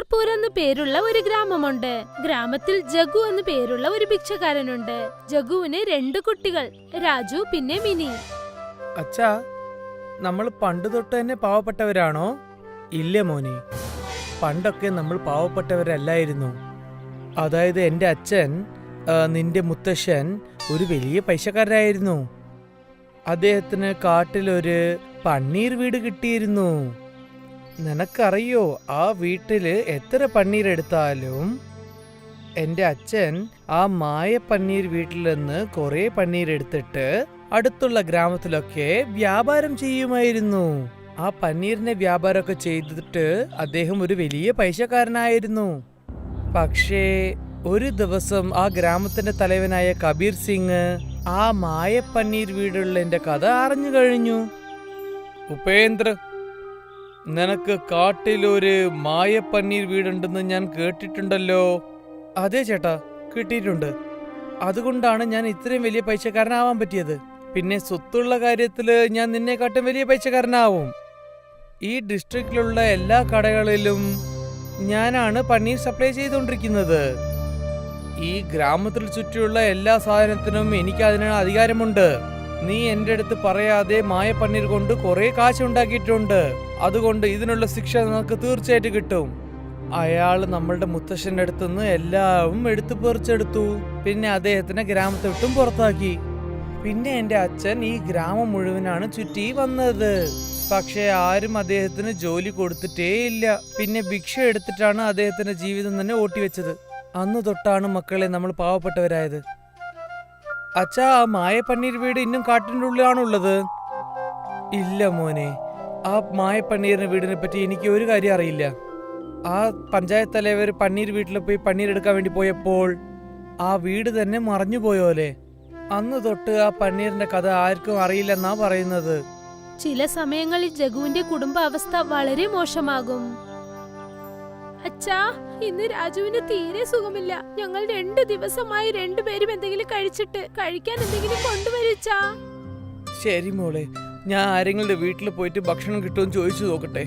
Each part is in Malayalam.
മീർപൂർ എന്ന് പേരുള്ള ഒരു ഗ്രാമമുണ്ട്. ഗ്രാമത്തിൽ ജഗു എന്ന് പേരുള്ള ഒരു ഭിക്ഷക്കാരനുണ്ട്. ജഗുവിന് 2 കുട്ടികൾ, രാജു പിന്നെ മിനി. അച്ഛാ, നമ്മൾ പണ്ട് തൊട്ട് തന്നെ പാവപ്പെട്ടവരാണോ? ഇല്ല മോനെ, പണ്ടൊക്കെ നമ്മൾ പാവപ്പെട്ടവരല്ലായിരുന്നു. അതായത് എൻ്റെ അച്ഛൻ, നിന്റെ മുത്തശ്ശൻ ഒരു വലിയ പൈസക്കാരനായിരുന്നു. അദ്ദേഹത്തിന് കാട്ടിലൊരു പന്നീർ വീട് കിട്ടിയിരുന്നു. നിനക്കറിയോ, ആ വീട്ടില് എത്ര പന്നീർ എടുത്താലും എൻ്റെ അച്ഛൻ ആ മായ പന്നീർ വീട്ടിൽ നിന്ന് കുറെ പന്നീർ എടുത്തിട്ട് അടുത്തുള്ള ഗ്രാമത്തിലൊക്കെ വ്യാപാരം ചെയ്യുമായിരുന്നു. ആ പന്നീറിന്റെ വ്യാപാരമൊക്കെ ചെയ്തിട്ട് അദ്ദേഹം ഒരു വലിയ പൈസക്കാരനായിരുന്നു. പക്ഷേ ഒരു ദിവസം ആ ഗ്രാമത്തിന്റെ തലവനായ കബീർ സിംഗ് ആ മായ പന്നീർ വീടുള്ളതിന്റെ കഥ അറിഞ്ഞു കഴിഞ്ഞു. ഉപേന്ദ്ര, നിനക്ക് കാട്ടിലൊരു മായ പന്നീർ വീടുണ്ടെന്ന് ഞാൻ കേട്ടിട്ടുണ്ടല്ലോ. അതെ ചേട്ടാ, കിട്ടിയിട്ടുണ്ട്. അതുകൊണ്ടാണ് ഞാൻ ഇത്രയും വലിയ പൈസക്കാരനാവാൻ പറ്റിയത്. പിന്നെ സ്വത്തുള്ള കാര്യത്തില് ഞാൻ നിന്നെക്കാട്ടും വലിയ പൈസക്കാരനാവും. ഈ ഡിസ്ട്രിക്റ്റിലുള്ള എല്ലാ കടകളിലും ഞാനാണ് പന്നീർ സപ്ലൈ ചെയ്തുകൊണ്ടിരിക്കുന്നത്. ഈ ഗ്രാമത്തിൽ ചുറ്റിയുള്ള എല്ലാ സാധനത്തിനും എനിക്ക് അതിനുള്ള അധികാരമുണ്ട്. നീ എൻ്റെ അടുത്ത് പറയാതെ മായ പന്നീർ കൊണ്ട് കുറെ കാശ് ഉണ്ടാക്കിയിട്ടുണ്ട്. അതുകൊണ്ട് ഇതിനുള്ള ശിക്ഷ നമുക്ക് തീർച്ചയായിട്ടും കിട്ടും. അയാൾ നമ്മളുടെ മുത്തശ്ശന്റെ അടുത്തുനിന്ന് എല്ലാം എടുത്തു പറിച്ചെടുത്തു. പിന്നെ അദ്ദേഹത്തിനെ ഗ്രാമത്തെ വിട്ടും പുറത്താക്കി. പിന്നെ എൻ്റെ അച്ഛൻ ഈ ഗ്രാമം മുഴുവനാണ് ചുറ്റി വന്നത്. പക്ഷെ ആരും അദ്ദേഹത്തിന് ജോലി കൊടുത്തിട്ടേ ഇല്ല. പിന്നെ ഭിക്ഷ എടുത്തിട്ടാണ് അദ്ദേഹത്തിന്റെ ജീവിതം തന്നെ ഓട്ടിവെച്ചത്. അന്ന് തൊട്ടാണ് മക്കളെ നമ്മൾ പാവപ്പെട്ടവരായത്. അച്ഛാ, ആ മായ പന്നീർ വീട് ഇന്നും കാട്ടിൻ്റെ ഉള്ളിലാണുള്ളത്? ഇല്ല മോനെ, ആ മായ പന്നീറിന്റെ വീടിനെ പറ്റി എനിക്ക് ഒരു കാര്യം അറിയില്ല. ആ പഞ്ചായത്ത് തലവർ പന്നീർ വീട്ടിൽ പോയി പന്നീർ എടുക്കാൻ വേണ്ടി പോയപ്പോൾ ആ വീട് തന്നെ മറഞ്ഞു പോയോലെ. അന്ന് തൊട്ട് ആ പന്നീറിന്റെ കഥ ആർക്കും അറിയില്ലെന്നാ പറയുന്നത്. ചില സമയങ്ങളിൽ ജഗുവിന്റെ കുടുംബാവസ്ഥ വളരെ മോശമാകും. അച്ഛാ, ഇന്ന് രാജുവിന് തീരെ സുഖമില്ല. ഞങ്ങൾ 2 ദിവസമായി 2 പേരും എന്തെങ്കിലും കഴിച്ചിട്ട്. കഴിക്കാൻ എന്തെങ്കിലും കൊണ്ടുവരിച്ചാ? ശരി മോളെ, ഞാൻ ആരെങ്കിലും വീട്ടിൽ പോയിട്ട് ഭക്ഷണം കിട്ടുമെന്ന് ചോദിച്ചു നോക്കട്ടെ.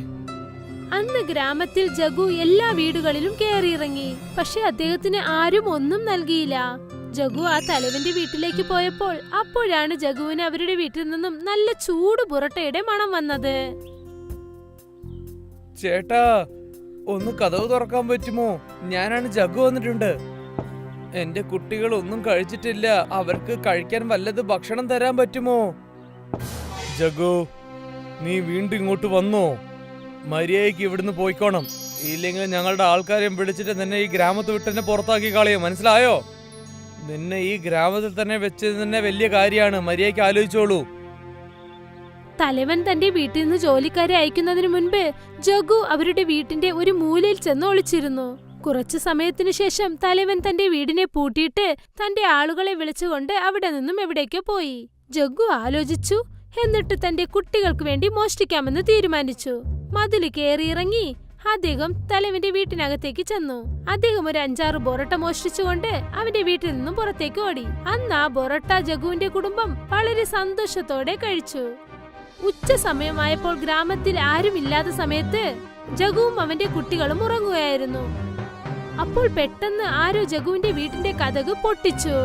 അന്ന് ഗ്രാമത്തിൽ ജഗു എല്ലാ വീടുകളിലും കയറിയിറങ്ങി. പക്ഷെ അദ്ദേഹത്തിന് ആരും ഒന്നും നൽകിയില്ല. ജഗു ആ തലവന്റെ വീട്ടിലേക്ക് പോയപ്പോൾ അപ്പോഴാണ് ജഗുവിന് അവരുടെ വീട്ടിൽ നിന്നും നല്ല ചൂട് പൊറോട്ടയുടെ മണം വന്നത്. ചേട്ടാ, ഒന്ന് കതവ് തുറക്കാൻ പറ്റുമോ? ഞാനാണ് ജഗു വന്നിട്ടുണ്ട്. എന്റെ കുട്ടികൾ ഒന്നും കഴിച്ചിട്ടില്ല. അവർക്ക് കഴിക്കാൻ വല്ലത് ഭക്ഷണം തരാൻ പറ്റുമോ? ജഗു, നീ വീണ്ടും ഇങ്ങോട്ട് വന്നോ? മര്യാദയ്ക്ക് ഇവിടുന്ന് പോയിക്കോണം. ഇല്ലെങ്കിൽ ഞങ്ങളുടെ ആൾക്കാരെയും വിളിച്ചിട്ട് നിന്നെ ഈ ഗ്രാമത്ത് വിട്ട് തന്നെ പുറത്താക്കി കളയോ, മനസ്സിലായോ? നിന്നെ ഈ ഗ്രാമത്തിൽ തന്നെ വെച്ചത് തന്നെ വലിയ കാര്യമാണ്. മര്യാദയ്ക്ക് ആലോചിച്ചോളൂ. തലവൻ തന്റെ വീട്ടിൽ നിന്ന് ജോലിക്കാരെ അയക്കുന്നതിന് മുൻപ് ജഗു അവരുടെ വീട്ടിന്റെ ഒരു മൂലയിൽ ചെന്ന് ഒളിച്ചിരുന്നു. കുറച്ചു സമയത്തിനു ശേഷം തലവൻ തന്റെ വീടിനെ പൂട്ടിയിട്ട് തന്റെ ആളുകളെ വിളിച്ചുകൊണ്ട് അവിടെ നിന്നും എവിടേക്കോ പോയി. ജഗു ആലോചിച്ചു. എന്നിട്ട് തന്റെ കുട്ടികൾക്ക് വേണ്ടി മോഷ്ടിക്കാമെന്ന് തീരുമാനിച്ചു. മതില് കയറിയിറങ്ങി അദ്ദേഹം തലവന്റെ വീട്ടിനകത്തേക്ക് ചെന്നു. അദ്ദേഹം ഒരു 5-6 ബൊറോട്ട മോഷ്ടിച്ചുകൊണ്ട് അവന്റെ വീട്ടിൽ നിന്നും പുറത്തേക്ക് ഓടി. അന്ന് ആ ബൊറോട്ട ജഗുവിന്റെ കുടുംബം വളരെ സന്തോഷത്തോടെ കഴിച്ചു. ഉച്ച സമയമായപ്പോൾ ഗ്രാമത്തിൽ ആരുമില്ലാത്ത സമയത്ത് ജഗുവും അവന്റെ കുട്ടികളും ഉറങ്ങുകയായിരുന്നു. അപ്പോൾ പെട്ടെന്ന് ആരോ ജഗുവിന്റെ വീട്ടിന്റെ കതക് പൊട്ടിച്ചു.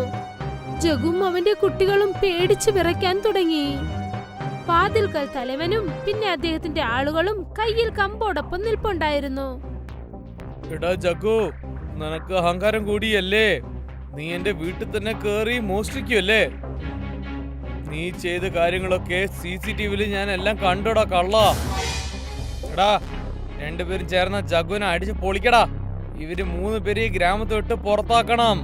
ജഗുവും അവന്റെ കുട്ടികളും പേടിച്ചു വിറയ്ക്കാൻ തുടങ്ങി. വാതിൽക്കൽ തലവനും പിന്നെ അദ്ദേഹത്തിന്റെ ആളുകളും കയ്യിൽ കമ്പോടൊപ്പം നിൽപ്പുണ്ടായിരുന്നു. എടാ ജഗു, നിനക്ക് അഹങ്കാരം കൂടിയല്ലേ? നീ എന്റെ വീട്ടിൽ തന്നെ കേറി മോഷ്ടിക്കുമല്ലേ? നീ ചെയ്ത കാര്യങ്ങളൊക്കെ CCTVയിൽ ഞാൻ എല്ലാം കണ്ടോടാ കള്ള. എടാ, 2 പേരും ചേർന്ന ജഗുവിനെ അടിച്ച് പൊളിക്കടാ. ഇവര് 3 പേരെ ഈ ഗ്രാമത്തെ വിട്ട് പുറത്താക്കണം.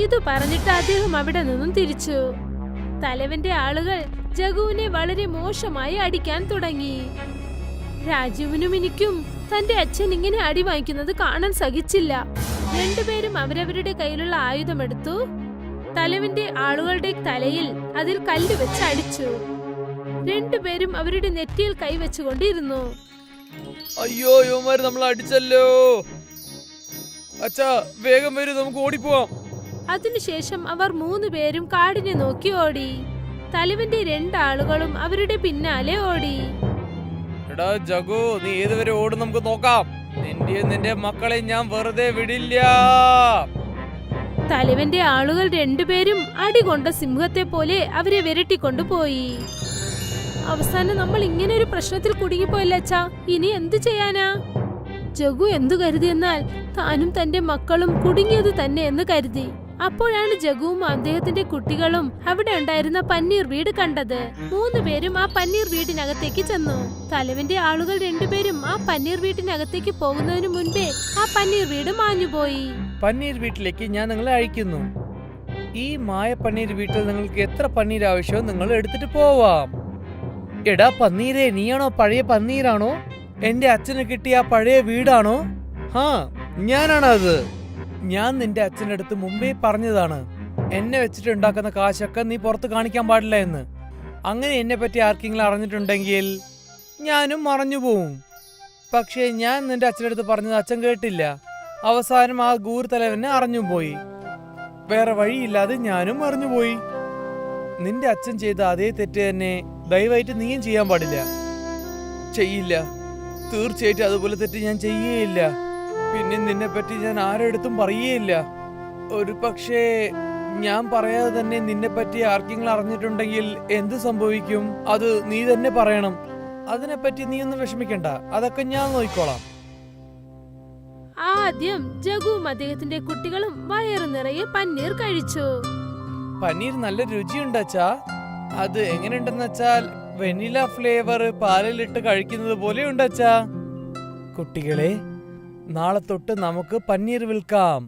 ഇത് പറഞ്ഞിട്ട് അദ്ദേഹം അവിടെ നിന്നും തിരിച്ചു. തലവന്റെ ആളുകൾ ജഗുവിനെ വളരെ മോശമായി അടിക്കാൻ തുടങ്ങി. രാജുവിനും എനിക്കും തന്റെ അച്ഛൻ ഇങ്ങനെ അടി വാങ്ങിക്കുന്നത് കാണാൻ സഹിച്ചില്ല. 2 പേരും അവരവരുടെ കയ്യിലുള്ള ആയുധമെടുത്തു. തലവന്റെ ആളുകളുടെ തലയിൽ അതിൽ കല്ല് വെച്ച് അടിച്ചു. 2 പേരും അവരുടെ നെറ്റിയിൽ കൈവച്ചുകൊണ്ടിരുന്നു. അയ്യോ, യുവമാര് നമ്മൾ അടിച്ചല്ലോ. അച്ഛാ, വേഗം വരൂ, നമുക്ക് ഓടിപ്പോവാം. അതിനുശേഷം അവർ 3 പേരും കാടിനെ നോക്കി ഓടി. തലവന്റെ 2 ആളുകളും അവരുടെ പിന്നാലെ ഓടി. എടാ ജഗു, നീ ഏതുവരെ ഓടും നമുക്ക് നോക്കാം. നിന്റെ മക്കളെ ഞാൻ വെറുതെ വിടില്ല. തലവന്റെ ആളുകൾ രണ്ടുപേരും അടികൊണ്ട സിംഹത്തെ പോലെ അവരെ വിരട്ടിക്കൊണ്ടുപോയി. അവസാനം നമ്മൾ ഇങ്ങനെ ഒരു പ്രശ്നത്തിൽ കുടുങ്ങിപ്പോയില്ല അച്ഛാ. ഇനി എന്തു ചെയ്യാനാ? ജഗു എന്തു കരുതിയെന്നാൽ താനും തന്റെ മക്കളും കുടുങ്ങിയത് തന്നെ എന്ന് കരുതി. അപ്പോഴാണ് ജഗുവും അദ്ദേഹത്തിന്റെ കുട്ടികളും അവിടെ ഉണ്ടായിരുന്ന പന്നീർ വീട് കണ്ടത്. 3 പേരും ആ പന്നീർ വീടിനകത്തേക്ക് ചെന്നു. തലവന്റെ ആളുകൾ രണ്ടുപേരും ആ പന്നീർ വീട്ടിനകത്തേക്ക് പോകുന്നതിന് മുൻപേ ആ പന്നീർ വീട് മാഞ്ഞുപോയി. പന്നീർ വീട്ടിലേക്ക് ഞാൻ നിങ്ങളെ അയക്കുന്നു. ഈ മായ പന്നീർ വീട്ടിൽ നിങ്ങൾക്ക് എത്ര പന്നീർ ആവശ്യമോ നിങ്ങൾ എടുത്തിട്ട് പോവാം. എടാ പന്നീരെ, നീയാണോ പഴയ പന്നീരാണോ? എന്റെ അച്ഛന് കിട്ടിയ ആ പഴയ വീടാണോ? ഞാനാണത്. ഞാൻ നിന്റെ അച്ഛൻ്റെ അടുത്ത് മുമ്പേ പറഞ്ഞതാണ്, എന്നെ വെച്ചിട്ട് ഉണ്ടാക്കുന്ന കാശൊക്കെ നീ പുറത്ത് കാണിക്കാൻ പാടില്ല എന്ന്. അങ്ങനെ എന്നെ പറ്റി ആർക്കെങ്കിലും അറിഞ്ഞിട്ടുണ്ടെങ്കിൽ ഞാനും മറഞ്ഞു പോവും. പക്ഷേ ഞാൻ നിന്റെ അച്ഛൻ്റെ അടുത്ത് പറഞ്ഞത് അച്ഛൻ കേട്ടില്ല. അവസാനം ആ ഗൂർ തലവനെ അറിഞ്ഞു പോയി. വേറെ വഴിയില്ലാതെ ഞാനും അറിഞ്ഞുപോയി. നിന്റെ അച്ഛൻ ചെയ്ത അതേ തെറ്റ് തന്നെ ദയവായിട്ട് നീയും ചെയ്യാൻ പാടില്ല. ചെയ്യില്ല, തീർച്ചയായിട്ടും അതുപോലെ തെറ്റ് ഞാൻ ചെയ്യേയില്ല. പിന്നെ നിന്നെ പറ്റി ഞാൻ ആരെടുത്തും പറയേയില്ല. ഒരു പക്ഷേ ഞാൻ പറയാതെ തന്നെ നിന്നെ പറ്റി ആർക്കെങ്കിലും അറിഞ്ഞിട്ടുണ്ടെങ്കിൽ എന്ത് സംഭവിക്കും? അത് നീ തന്നെ പറയണം. അതിനെപ്പറ്റി നീ ഒന്നും വിഷമിക്കണ്ട, അതൊക്കെ ഞാൻ നോക്കിക്കോളാം. ആദ്യം ജഗുവും അദ്ദേഹത്തിന്റെ കുട്ടികളും വയറു നിറയെ പന്നീർ കഴിച്ചു. പനീർ നല്ല രുചിയുണ്ട് അച്ഛാ. അത് എങ്ങനെയുണ്ടെന്ന് വെച്ചാൽ വെനില ഫ്ലേവർ പാലിലിട്ട് കഴിക്കുന്നത് പോലെ ഉണ്ട് അച്ഛാ. കുട്ടികളെ, നാളെ തൊട്ട് നമുക്ക് പന്നീർ വിൽക്കാം.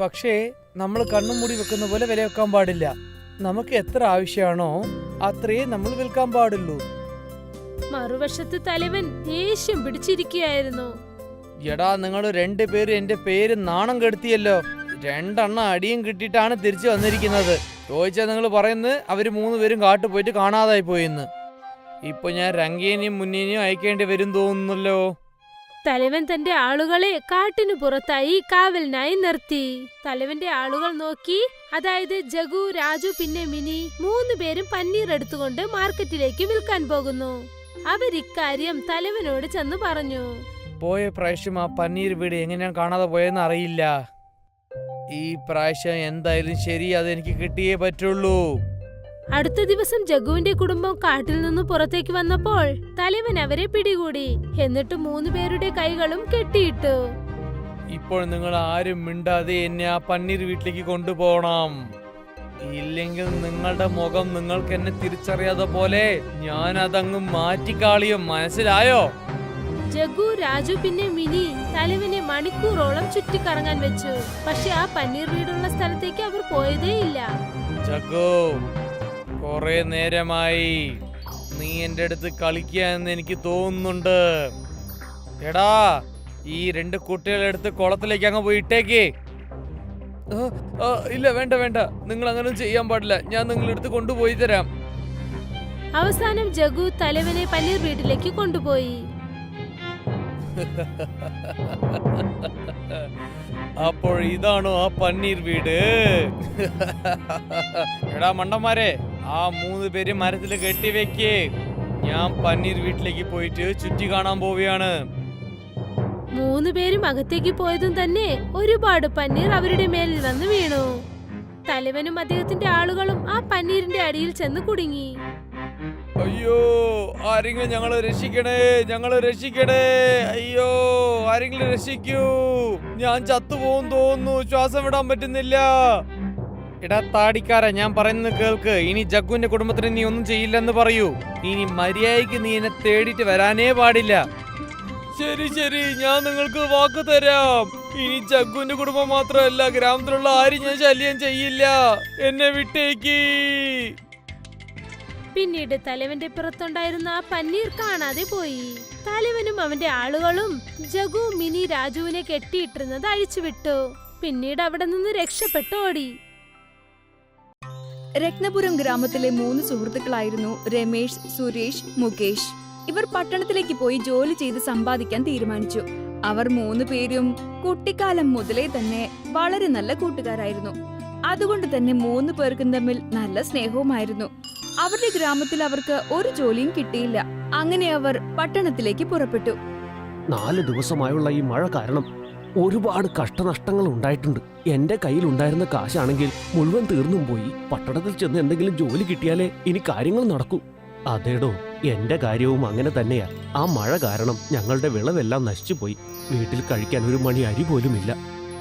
പക്ഷേ നമ്മൾ കണ്ണും മൂടി വെക്കുന്ന പോലെ വില വെക്കാൻ പാടില്ല. നമുക്ക് എത്ര ആവശ്യമാണോ അത്രയേ നമ്മൾ വിൽക്കാൻ പാടുള്ളൂ. മറുവശത്ത് തലവൻ ദേഷ്യം പിടിച്ചിരിക്കുകയായിരുന്നു. എടാ, നിങ്ങൾ 2 പേരും എന്റെ പേര് നാണം കെടുത്തിയല്ലോ. 2 അടിയും കിട്ടിയിട്ടാണ് തിരിച്ചു വന്നിരിക്കുന്നത്. ചോദിച്ചാൽ നിങ്ങൾ പറയുന്നത് അവര് 3 പേരും കാട്ടു പോയിട്ട് കാണാതായി പോയിന്ന്. ഇപ്പൊ ഞാൻ രംഗേനെയും മുന്നേനെയും അയക്കേണ്ടി വരും തോന്നുന്നല്ലോ. തലവൻ തന്റെ ആളുകളെ കാട്ടിനു പുറത്തായി കാവലിനായി നിർത്തി. തലവന്റെ ആളുകൾ നോക്കി, അതായത് ജഗു, രാജു പിന്നെ മിനി 3 പേരും പന്നീർ എടുത്തുകൊണ്ട് മാർക്കറ്റിലേക്ക് വിൽക്കാൻ പോകുന്നു. അവരിക്കാര്യം തലവനോട് ചെന്ന് പറഞ്ഞു. പോയ പ്രാവശ്യം ആ പന്നീർ വീട് എങ്ങനെയാണ് കാണാതെ പോയെന്ന് അറിയില്ല. ഈ പ്രാവശ്യം എന്തായാലും ശരി, അതെനിക്ക് കിട്ടിയേ പറ്റുള്ളൂ. അടുത്ത ദിവസം ജഗുവിന്റെ കുടുംബം കാട്ടിൽ നിന്ന് പുറത്തേക്ക് വന്നപ്പോൾ തലവൻ അവരെ പിടികൂടി. എന്നിട്ട് 3 പേരുടെ കൈകളും കെട്ടിയിട്ടു. ഇപ്പോൾ നിങ്ങൾ ആരും മിണ്ടാതെ എന്നെ ആ പന്നീർ വീട്ടിലേക്ക് കൊണ്ടുപോകണം. ഇല്ലെങ്കിൽ നിങ്ങളുടെ മുഖം നിങ്ങൾക്ക് എന്നെ തിരിച്ചറിയാതെ പോലെ ഞാൻ അതങ്ങ് മാറ്റിക്കാളിയും, മനസ്സിലായോ? ജഗു, രാജു പിന്നെ മിനി തലവനെ മണിക്കൂറോളം ചുറ്റിക്കറങ്ങാൻ വെച്ചു. പക്ഷെ ആ പന്നീർ വീടുള്ള സ്ഥലത്തേക്ക് അവർ പോയതേയില്ല. ജഗു, കൊറേ നേരമായി നീ എന്റെ അടുത്ത് കളിക്കാന്ന് എനിക്ക് തോന്നുന്നുണ്ട്. എടാ, ഈ 2 കുട്ടികളെ എടുത്ത് കുളത്തിലേക്ക് അങ്ങ് പോയി ഇട്ടേക്ക്. ഇല്ല, വേണ്ട വേണ്ട, നിങ്ങൾ അങ്ങനെ ചെയ്യാൻ പാടില്ല. ഞാൻ നിങ്ങളുടെ അടുത്ത് കൊണ്ടുപോയി തരാം. അവസാനം ജഗു തലവനെ പന്നീർ വീട്ടിലേക്ക് കൊണ്ടുപോയി. അപ്പോൾ ഇതാണോ ആ പന്നീർ വീട്? എടാ മണ്ടന്മാരെ, ആ 3 പേര് മരത്തിൽ കെട്ടിവെക്ക്. ഞാൻ പന്നീർ വീട്ടിലേക്ക് പോയിട്ട് ചുറ്റി കാണാൻ പോവുകയാണ്. 3 പേരും അകത്തേക്ക് പോയതും തന്നെ ഒരുപാട് പന്നീർ അവരുടെ മേലിൽ വന്ന് വീണു. തലവനും അദ്ദേഹത്തിന്റെ ആളുകളും ആ പന്നീരിന്റെ അടിയിൽ ചെന്ന് കുടുങ്ങി. അയ്യോ, ആരെങ്കിലും ഞങ്ങളെ രക്ഷിക്കണേ, ഞങ്ങളെ രക്ഷിക്കണേ. അയ്യോ, ആരെങ്കിലും രക്ഷിക്കൂ. ഞാൻ ചത്തുപോകും തോന്നുന്നു, ശ്വാസം വിടാൻ പറ്റുന്നില്ല. എടാ താടിക്കാരാ, ഞാൻ പറയുന്നത് കേൾക്ക്. ഇനി ജഗ്ഗുവിന്റെ കുടുംബത്തിന് നീ ഒന്നും ചെയ്യില്ലെന്ന് പറയൂ. ഇനി മര്യാദയ്ക്ക് നീ എന്നെ തേടിയിട്ട് വരാനേ പാടില്ല. ശരി ശരി, ഞാൻ നിങ്ങൾക്ക് വാക്ക് തരാം. ഇനി ജഗ്ഗുവിന്റെ കുടുംബം മാത്രമല്ല, ഗ്രാമത്തിലുള്ള ആരും ഞാൻ ശല്യം ചെയ്യില്ല. എന്നെ വിട്ടേക്ക്. പിന്നീട് തലവന്റെ പുറത്തുണ്ടായിരുന്ന ആ പന്നീർ കാണാതെ പോയി. തലവനും അവന്റെ ആളുകളും ജഗു, മിനി, രാജുവിനെ കെട്ടിയിട്ടിരുന്നത് അഴിച്ചുവിട്ടു. പിന്നീട് അവിടെ നിന്ന് രക്ഷപ്പെട്ടു ഓടി. രത്നപുരം ഗ്രാമത്തിലെ 3 സുഹൃത്തുക്കളായിരുന്നു രമേശ്, സുരേഷ്, മുകേഷ്. ഇവർ പട്ടണത്തിലേക്ക് പോയി ജോലി ചെയ്ത് സമ്പാദിക്കാൻ തീരുമാനിച്ചു. അവർ 3 പേരും കുട്ടിക്കാലം മുതലേ തന്നെ വളരെ നല്ല കൂട്ടുകാരായിരുന്നു. അതുകൊണ്ട് തന്നെ 3 പേർക്കും തമ്മിൽ നല്ല സ്നേഹവുമായിരുന്നു. അവരുടെ ഗ്രാമത്തിൽ അവർക്ക് ഒരു ജോലിയും കിട്ടിയില്ല. അങ്ങനെ അവർ പട്ടണത്തിലേക്ക് പുറപ്പെട്ടു. 4 ദിവസമായുള്ള ഈ മഴ കാരണം ഒരുപാട് കഷ്ടനഷ്ടങ്ങൾ ഉണ്ടായിട്ടുണ്ട്. എന്റെ കയ്യിലുണ്ടായിരുന്ന കാശാണെങ്കിൽ മുഴുവൻ തീർന്നും പോയി. പട്ടണത്തിൽ ചെന്ന് എന്തെങ്കിലും ജോലി കിട്ടിയാലേ ഇനി കാര്യങ്ങൾ നടക്കൂ. അതേടോ, എന്റെ കാര്യവും അങ്ങനെ തന്നെയാ. ആ മഴ കാരണം ഞങ്ങളുടെ വിളവെല്ലാം നശിച്ചുപോയി. വീട്ടിൽ കഴിക്കാൻ ഒരു മണി അരി പോലുമില്ല.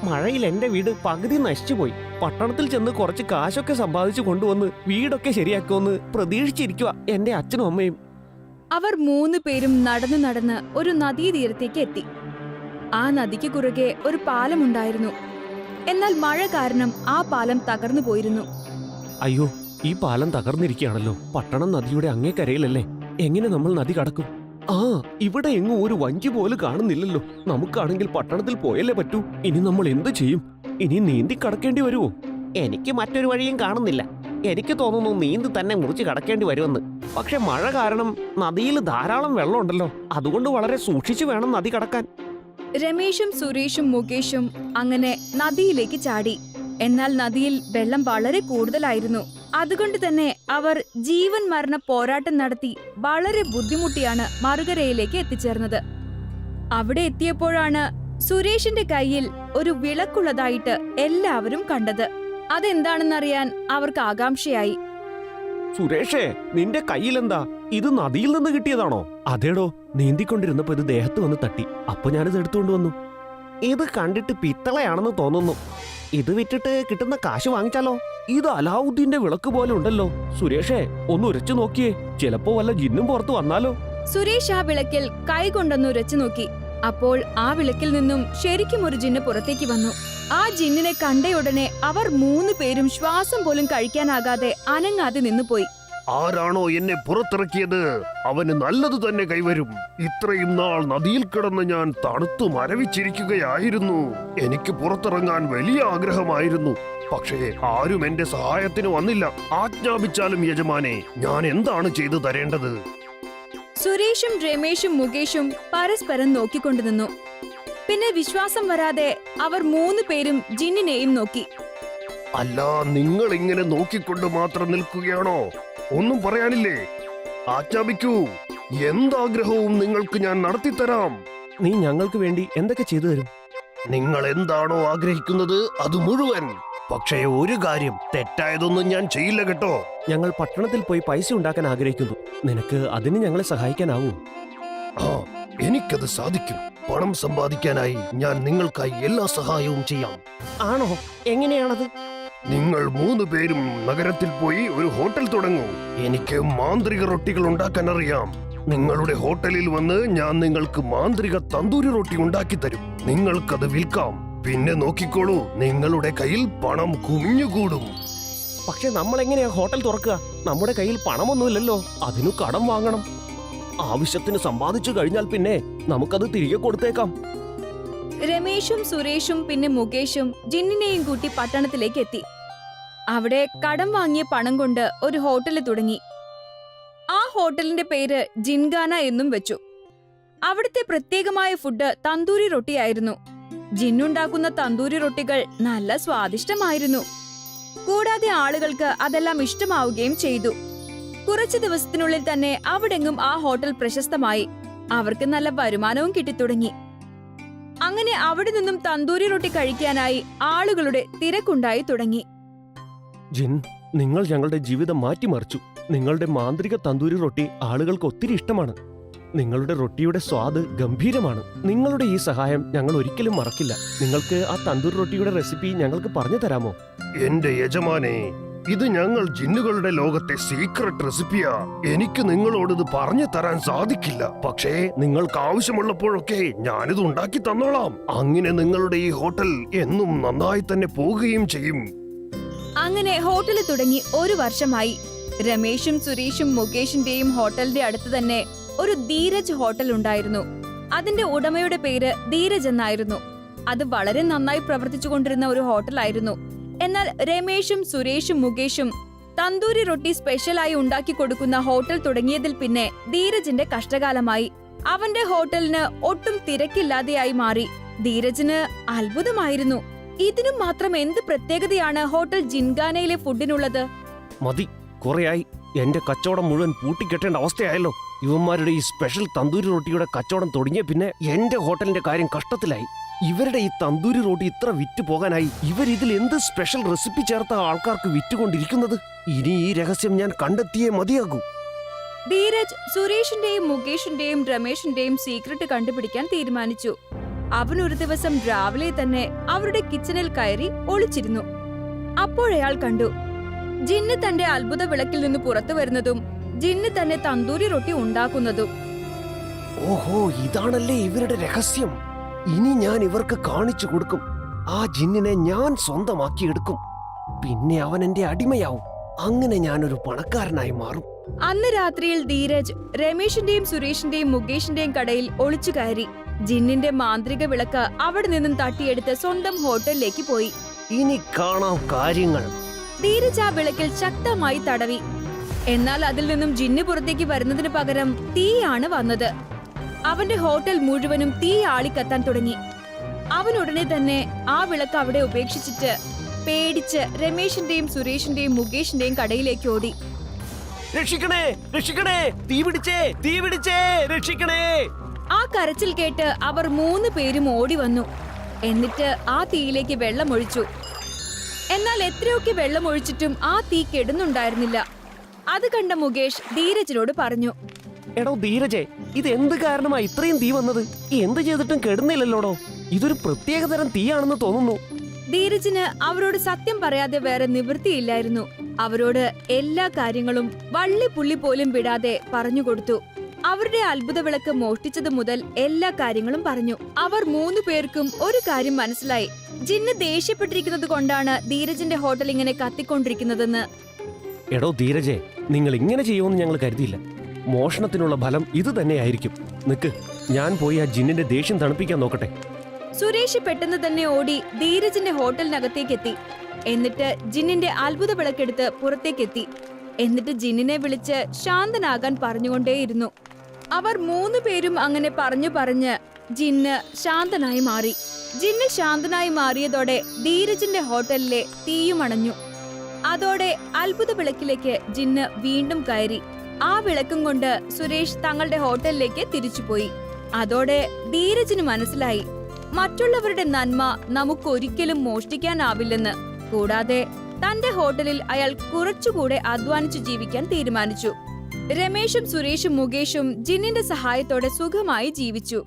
മഴയിൽ എന്റെ വീട് പകുതി നശിച്ചുപോയി. പട്ടണത്തിൽ ചെന്ന് കുറച്ച് കാശൊക്കെ സമ്പാദിച്ചു കൊണ്ടുവന്ന് വീടൊക്കെ ശരിയാക്കുമെന്ന് പ്രതീക്ഷിച്ചിരിക്കുക എന്റെ അച്ഛനും അമ്മയും. അവർ 3 പേരും നടന്നു നടന്ന് ഒരു നദീതീരത്തേക്ക് എത്തി. ആ നദിക്ക് കുറുകെ ഒരു പാലമുണ്ടായിരുന്നു. എന്നാൽ മഴ കാരണം ആ പാലം തകർന്നു പോയിരുന്നു. അയ്യോ, ഈ പാലം തകർന്നിരിക്കുകയാണല്ലോ. പട്ടണം നദിയുടെ അങ്ങേക്കരയിലല്ലേ. എങ്ങനെ നമ്മൾ നദി കടക്കും? ആ, ഇവിടെ എങ്ങും ഒരു വഞ്ചി പോലും കാണുന്നില്ലല്ലോ. നമുക്കാണെങ്കിൽ പട്ടണത്തിൽ പോയല്ലേ പറ്റൂ. ഇനി നമ്മൾ എന്ത് ചെയ്യും? ഇനി നീന്തി കടക്കേണ്ടി വരുമോ? എനിക്ക് മറ്റൊരു വഴിയും കാണുന്നില്ല. എനിക്ക് തോന്നുന്നു നീന്തി തന്നെ മുറിച്ച് കടക്കേണ്ടി വരുമെന്ന്. പക്ഷെ മഴ കാരണം നദിയിൽ ധാരാളം വെള്ളമുണ്ടല്ലോ. അതുകൊണ്ട് വളരെ സൂക്ഷിച്ചു വേണം നദി കടക്കാൻ. രമേശും സുരേഷും മുകേഷും അങ്ങനെ നദിയിലേക്ക് ചാടി. എന്നാൽ നദിയിൽ വെള്ളം വളരെ കൂടുതലായിരുന്നു. അതുകൊണ്ട് തന്നെ അവർ ജീവൻ മരണ പോരാട്ടം നടത്തി വളരെ ബുദ്ധിമുട്ടിയാണ് മറുകരയിലേക്ക് എത്തിച്ചേർന്നത്. അവിടെ എത്തിയപ്പോഴാണ് സുരേഷിന്റെ കയ്യിൽ ഒരു വിളക്കുള്ളതായിട്ട് എല്ലാവരും കണ്ടത്. അതെന്താണെന്നറിയാൻ അവർക്ക് ആകാംക്ഷയായി. സുരേഷേ, നിന്റെ കയ്യിലെന്താ? ഇത് നദിയിൽ നിന്ന് കിട്ടിയതാണോ? അതേടോ, നീന്തിക്കൊണ്ടിരുന്നപ്പോ ഇത് ദേഹത്ത് വന്ന് തട്ടി. അപ്പൊ ഞാനിത് എടുത്തുകൊണ്ട് വന്നു. ഇത് കണ്ടിട്ട് പിത്തളയാണെന്ന് തോന്നുന്നു. ഇത് വിറ്റിട്ട് കിട്ടുന്ന കാശ് വാങ്ങിച്ചാലോ? ഇത് അലാവുദ്ദീന്റെ വിളക്ക് പോലെ ഉണ്ടല്ലോ. സുരേഷേ, ഒന്ന് ഉരച്ചു നോക്കിയേ. ചിലപ്പോ വല്ല ജിന്നും പുറത്തു വന്നാലോ? സുരേഷ് ആ വിളക്കിൽ കൈ കൊണ്ടൊന്ന് ഉരച്ചു നോക്കി. അപ്പോൾ ആ വിളക്കിൽ നിന്നും ശരിക്കും ഒരു ജിന്ന് പുറത്തേക്ക് വന്നു. ആ ജിന്നിനെ കണ്ടയുടനെ അവർ 3 പേരും ശ്വാസം പോലും കഴിക്കാനാകാതെ അനങ്ങാതെ നിന്നുപോയി. ആരാണോ എന്നെ പുറത്തിറക്കിയത് അവന് നല്ലത് തന്നെ കൈവരും. ഇത്രയും നാൾ നദിയിൽ കിടന്ന് ഞാൻ തണുത്തു മരവിച്ചിരിക്കുകയായിരുന്നു. എനിക്ക് പുറത്തിറങ്ങാൻ വലിയ ആഗ്രഹമായിരുന്നു. പക്ഷേ ആരും എന്റെ സഹായത്തിന് വന്നില്ല. ആജ്ഞാപിച്ചാലും യജമാനെ, ഞാൻ എന്താണ് ചെയ്തു തരേണ്ടത്? സുരേഷും രമേശും മുകേഷും പരസ്പരം നോക്കിക്കൊണ്ടു നിന്നു. പിന്നെ വിശ്വാസം വരാതെ അവർ 3 പേരും ജിന്നിനെയും നോക്കി. അല്ല, നിങ്ങൾ ഇങ്ങനെ നോക്കിക്കൊണ്ട് മാത്രം നിൽക്കുകയാണോ? ഒന്നും പറയാനില്ലേ? ആജ്ഞാപിക്കൂ. എന്താഗ്രഹവും നിങ്ങൾക്ക് ഞാൻ നടത്തിത്തരാം. നീ ഞങ്ങൾക്ക് വേണ്ടി എന്തൊക്കെ ചെയ്തു തരും? നിങ്ങൾ എന്താണോ ആഗ്രഹിക്കുന്നത് അത് മുഴുവൻ. പക്ഷേ ഒരു കാര്യം, തെറ്റായതൊന്നും ഞാൻ ചെയ്യില്ല കേട്ടോ. ഞങ്ങൾ പട്ടണത്തിൽ പോയി പൈസ ഉണ്ടാക്കാൻ ആഗ്രഹിക്കുന്നു. നിനക്ക് അതിന് ഞങ്ങളെ സഹായിക്കാനാവൂ? ആ, എനിക്കത് സാധിക്കും. പണം സമ്പാദിക്കാനായി ഞാൻ നിങ്ങൾക്കായി എല്ലാ സഹായവും ചെയ്യാം. ആണോ? എങ്ങനെയാണത്? നിങ്ങൾ 3 പേരും നഗരത്തിൽ പോയി ഒരു ഹോട്ടൽ തുടങ്ങൂ. എനിക്ക് മാന്ത്രിക റൊട്ടികൾ ഉണ്ടാക്കാൻ അറിയാം. നിങ്ങളുടെ ഹോട്ടലിൽ വന്ന് ഞാൻ നിങ്ങൾക്ക് മാന്ത്രിക തന്തൂരി റൊട്ടി ഉണ്ടാക്കി തരും. നിങ്ങൾക്കത് വിൽക്കാം. പിന്നെ നോക്കിക്കോളൂ, നിങ്ങളുടെ കയ്യിൽ പണം കുമിഞ്ഞുകൂടും. പക്ഷെ നമ്മൾ എങ്ങനെയാ ഹോട്ടൽ തുറക്കുക? നമ്മുടെ കയ്യിൽ പണമൊന്നുമില്ലല്ലോ. അതിനു കടം വാങ്ങണം. ആവശ്യത്തിന് സമ്പാദിച്ചു കഴിഞ്ഞാൽ പിന്നെ നമുക്കത് തിരികെ കൊടുത്തേക്കാം. രമേശും സുരേഷും പിന്നെ മുകേഷും ജിന്നിനെയും കൂട്ടി പട്ടണത്തിലേക്ക് എത്തി. അവിടെ കടം വാങ്ങിയ പണം കൊണ്ട് ഒരു ഹോട്ടൽ തുടങ്ങി. ആ ഹോട്ടലിന്റെ പേര് ജിൻഗാന എന്നും വെച്ചു. അവിടുത്തെ പ്രത്യേകമായ ഫുഡ് തന്തൂരി റൊട്ടിയായിരുന്നു. ജിന്നുണ്ടാക്കുന്ന തന്തൂരി റൊട്ടികൾ നല്ല സ്വാദിഷ്ടമായിരുന്നു. കൂടാതെ ആളുകൾക്ക് അതെല്ലാം ഇഷ്ടമാവുകയും ചെയ്തു. കുറച്ചു ദിവസത്തിനുള്ളിൽ തന്നെ അവിടെങ്ങും ആ ഹോട്ടൽ പ്രശസ്തമായി. അവർക്ക് നല്ല വരുമാനവും കിട്ടിത്തുടങ്ങി. അങ്ങനെ അവിടെ നിന്നും തന്തൂരി റൊട്ടി കഴിക്കാനായി ആളുകളുടെ തിരക്കുണ്ടായി തുടങ്ങി. ജിൻ, നിങ്ങൾ ഞങ്ങളുടെ ജീവിതം മാറ്റിമറിച്ചു. നിങ്ങളുടെ മാന്ത്രിക തന്തൂരി റൊട്ടി ആളുകൾക്ക് ഒത്തിരി ഇഷ്ടമാണ്. നിങ്ങളുടെ റൊട്ടിയുടെ സ്വാദ് ഗംഭീരമാണ്. നിങ്ങളുടെ ഈ സഹായം ഞങ്ങൾ ഒരിക്കലും മറക്കില്ല. നിങ്ങൾക്ക് ആ തന്തൂരി റൊട്ടിയുടെ റെസിപ്പി ഞങ്ങൾക്ക് പറഞ്ഞു തരാമോ? എന്റെ യജമാനെ, ഇത് ഞങ്ങൾ ജിന്നുകളുടെ ലോകത്തെ സീക്രട്ട് റെസിപ്പിയാ. എനിക്ക് നിങ്ങളോട് ഇത് പറഞ്ഞു തരാൻ സാധിക്കില്ല. പക്ഷേ നിങ്ങൾക്ക് ആവശ്യമുള്ളപ്പോഴൊക്കെ ഞാനിത് ഉണ്ടാക്കി തന്നോളാം. അങ്ങനെ നിങ്ങളുടെ ഈ ഹോട്ടൽ എന്നും നന്നായി തന്നെ പോകുകയും ചെയ്യും. അങ്ങനെ ഹോട്ടൽ തുടങ്ങി 1 വർഷമായി. രമേശും സുരേഷും മുകേഷിന്റെയും ഹോട്ടലിന്റെ അടുത്ത് തന്നെ ഒരു ധീരജ് ഹോട്ടൽ ഉണ്ടായിരുന്നു. അതിന്റെ ഉടമയുടെ പേര് ധീരജ് എന്നായിരുന്നു. അത് വളരെ നന്നായി പ്രവർത്തിച്ചുകൊണ്ടിരുന്ന ഒരു ഹോട്ടലായിരുന്നു. എന്നാൽ രമേശും സുരേഷും മുകേഷും തന്തൂരി റൊട്ടി സ്പെഷ്യലായി ഉണ്ടാക്കി കൊടുക്കുന്ന ഹോട്ടൽ തുടങ്ങിയതിൽ പിന്നെ ധീരജിന്റെ കഷ്ടകാലമായി. അവന്റെ ഹോട്ടലിന് ഒട്ടും തിരക്കില്ലാതെയായി മാറി. ധീരജിന് അത്ഭുതമായിരുന്നു. ഇതിനും മാത്രം എന്ത് പ്രത്യേകതയാണ് ഹോട്ടൽ ജിൻഗാനയിലെ ഫുഡിനുള്ളത്? മതി, കുറെയായി. എന്റെ കച്ചവടം മുഴുവൻ പൂട്ടിക്കെട്ടേണ്ട അവസ്ഥയായല്ലോ. ഇവന്മാരുടെ ഈ സ്പെഷ്യൽ തന്തൂരി റൊട്ടിയുടെ കച്ചവടം തുടങ്ങിയ പിന്നെ എന്റെ ഹോട്ടലിന്റെ കാര്യം കഷ്ടത്തിലായി. ഇവരുടെ ഈ തന്തൂരി റൊട്ടി ഇത്ര വിറ്റ് പോകാനായി ഇവരിതിൽ എന്ത് സ്പെഷ്യൽ റെസിപ്പി ചേർത്ത ആൾക്കാർക്ക് വിറ്റുകൊണ്ടിരിക്കുന്നത്? ഇനി ഈ രഹസ്യം ഞാൻ കണ്ടെത്തിയേ മതിയാകൂ. ധീരജ് സുരേഷിന്റെയും മുകേഷിന്റെയും രമേഷിന്റെയും സീക്രട്ട് കണ്ടുപിടിക്കാൻ തീരുമാനിച്ചു. അവൻ ഒരു ദിവസം രാവിലെ തന്നെ അവരുടെ കിച്ചണിൽ കയറി ഒളിച്ചിരുന്നു. അപ്പോഴയാൾ കണ്ടു ജിന്ന് തന്റെ അത്ഭുത വിളക്കിൽ നിന്ന് പുറത്തു വരുന്നതും ജിന്ന് തന്നെ തന്തൂരി റൊട്ടി ഉണ്ടാക്കുന്നതും. ഓഹോ, ഇതാണല്ലേ ഇവരുടെ രഹസ്യം. ഇനി ഞാൻ ഇവർക്ക് കാണിച്ചു കൊടുക്കും. ആ ജിന്നിനെ ഞാൻ സ്വന്തമാക്കിയെടുക്കും. പിന്നെ അവൻ എന്റെ അടിമയാവും. അങ്ങനെ ഞാനൊരു പണക്കാരനായി മാറും. അന്ന് രാത്രിയിൽ ധീരജ് രമേഷിന്റെയും സുരേഷിന്റെയും മുകേഷിന്റെയും കടയിൽ ഒളിച്ചു കയറി. ജിന്നിന്റെ മാന്ത്രിക വിളക്ക് അവിടെ നിന്നും തട്ടിയെടുത്ത് സ്വന്തം ഹോട്ടലിലേക്ക് പോയി. ഇനി കാണാം കാര്യങ്ങൾ. ധീരജ് ആ വിളക്കിൽ ശക്തമായി തടവി. എന്നാൽ അതിൽ നിന്നും ജിന്ന് പുറത്തേക്ക് വരുന്നതിന് പകരം തീയാണ് വന്നത്. അവന്റെ ഹോട്ടൽ മുഴുവനും തീ ആളിക്കത്താൻ തുടങ്ങി. അവൻ ഉടനെ തന്നെ ആ വിളക്ക് അവിടെ ഉപേക്ഷിച്ചിട്ട് പേടിച്ച് രമേഷിന്റെയും സുരേഷിന്റെയും മുകേഷിന്റെയും കടയിലേക്ക് ഓടി. രക്ഷിക്കണേ, രക്ഷിക്കണേ, തീ പിടിച്ചേ, തീ പിടിച്ചേ, രക്ഷിക്കണേ. ആ കരച്ചിൽ കേട്ട് അവർ 3 പേരും ഓടി വന്നു. എന്നിട്ട് ആ തീയിലേക്ക് വെള്ളമൊഴിച്ചു. എന്നാൽ എത്രയൊക്കെ വെള്ളമൊഴിച്ചിട്ടും ആ തീ കെടുന്നുണ്ടായിരുന്നില്ല. അത് കണ്ട മുകേഷ് ധീരജിനോട് പറഞ്ഞു, എടോ ധീരജെ, ഇത് എന്ത് കാരണമായി ഇത്രയും തീ വന്നത്? എന്ത് ചെയ്തിട്ടും കെടുന്നില്ലല്ലോടോ. ഇതൊരു പ്രത്യേകതരം തീയാണെന്ന് തോന്നുന്നു. ധീരജിന് അവരോട് സത്യം പറയാതെ വേറെ നിവൃത്തിയില്ലായിരുന്നു. അവരോട് എല്ലാ കാര്യങ്ങളും വള്ളിപ്പുള്ളി പോലും വിടാതെ പറഞ്ഞുകൊടുത്തു. അവരുടെ അത്ഭുത വിളക്ക് മോഷ്ടിച്ചത് മുതൽ എല്ലാ കാര്യങ്ങളും പറഞ്ഞു. അവർ 3 പേർക്കും ഒരു കാര്യം മനസ്സിലായി. ജിന്ന് ദേഷ്യപ്പെട്ടിരിക്കുന്നത് കൊണ്ടാണ് ധീരജിന്റെ ഹോട്ടൽ ഇങ്ങനെ കത്തിക്കൊണ്ടിരിക്കുന്നതെന്ന്. എടോ ധീരജെ, നിങ്ങൾ ഇങ്ങനെ ചെയ്യുമെന്ന് ഞങ്ങൾ കരുതിയില്ല. മോഷണത്തിനുള്ള ഫലം ഇത് തന്നെയായിരിക്കും. നിക്ക്, ഞാൻ പോയി ആ ജിന്നിന്റെ ദേഷ്യം തണുപ്പിക്കാൻ നോക്കട്ടെ. സുരേഷ് പെട്ടെന്ന് തന്നെ ഓടി ധീരജിന്റെ ഹോട്ടലിനകത്തേക്കെത്തി. എന്നിട്ട് ജിന്നിന്റെ അത്ഭുത വിളക്കെടുത്ത് പുറത്തേക്കെത്തി. എന്നിട്ട് ജിന്നിനെ വിളിച്ച് ശാന്തനാകാൻ പറഞ്ഞുകൊണ്ടേയിരുന്നു. അവർ 3 പേരും അങ്ങനെ പറഞ്ഞു ജിന്ന് ശാന്തനായി മാറി. ജിന്ന് ശാന്തനായി മാറിയതോടെ ധീരജിന്റെ ഹോട്ടലിലെ തീയും അണഞ്ഞു. അതോടെ അത്ഭുത വിളക്കിലേക്ക് ജിന്ന് വീണ്ടും കയറി. ആ വിളക്കും കൊണ്ട് സുരേഷ് തങ്ങളുടെ ഹോട്ടലിലേക്ക് തിരിച്ചുപോയി. അതോടെ ധീരജിന് മനസ്സിലായി, മറ്റുള്ളവരുടെ നന്മ നമുക്കൊരിക്കലും മോഷ്ടിക്കാനാവില്ലെന്ന്. കൂടാതെ തന്റെ ഹോട്ടലിൽ അയാൾ കുറച്ചുകൂടെ അധ്വാനിച്ചു ജീവിക്കാൻ തീരുമാനിച്ചു. രമേഷും സുരേഷും മുകേഷും ജിന്നിന്റെ സഹായത്തോടെ സുഖമായി ജീവിച്ചു.